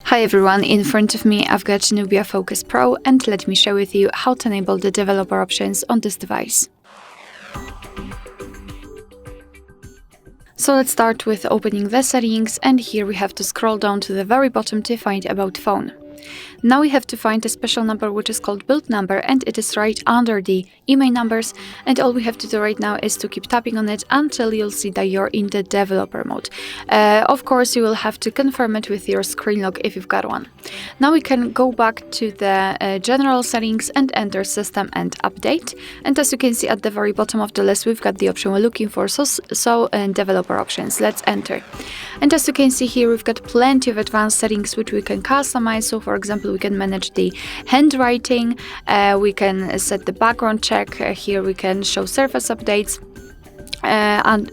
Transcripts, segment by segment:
Hi everyone, in front of me I've got NUBIA Focus Pro and let me share with you how to enable the developer options on this device. So let's start with opening the settings, and here we have to scroll down to the very bottom to find About Phone. Now we have to find a special number which is called build number, and it is right under the email numbers, and all we have to do right now is to keep tapping on it until you'll see that you're in the developer mode. Of course you will have to confirm it with your screen lock if you've got one. Now we can go back to the general settings and enter system and update, and as you can see at the very bottom of the list we've got the option we're looking for, so developer options. Let's enter. And as you can see here we've got plenty of advanced settings which we can customize. So for example, we can manage the handwriting, we can set the background check, here we can show surface updates. And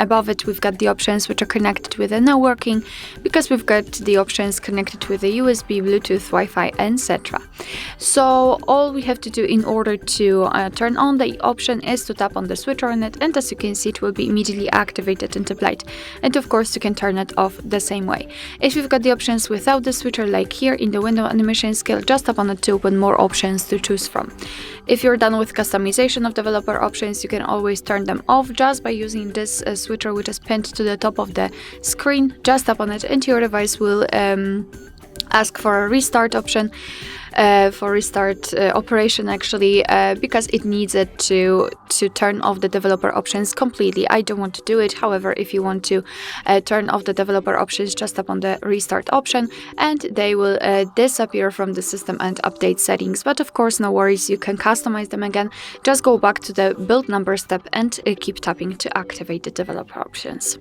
above it we've got the options which are connected with the networking, because we've got the options connected with the USB, Bluetooth, Wi-Fi, etc. So all we have to do in order to turn on the option is to tap on the switcher on it, and as you can see it will be immediately activated and applied. And of course you can turn it off the same way. If you've got the options without the switcher, like here in the window animation scale, just tap on it to open more options to choose from. If you're done with customization of developer options, you can always turn them off just by using this switcher which is pinned to the top of the screen. Just tap on it and your device will ask for a restart option, for restart operation actually, because it needs it to turn off the developer options completely. I don't want to do it. However, if you want to turn off the developer options, just tap on the restart option and they will disappear from the system and update settings. But of course, no worries, you can customize them again. Just go back to the build number step and keep tapping to activate the developer options.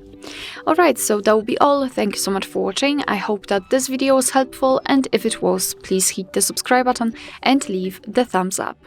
Alright, so that will be all. Thank you so much for watching. I hope that this video was helpful, and if it was, please hit the subscribe button and leave the thumbs up.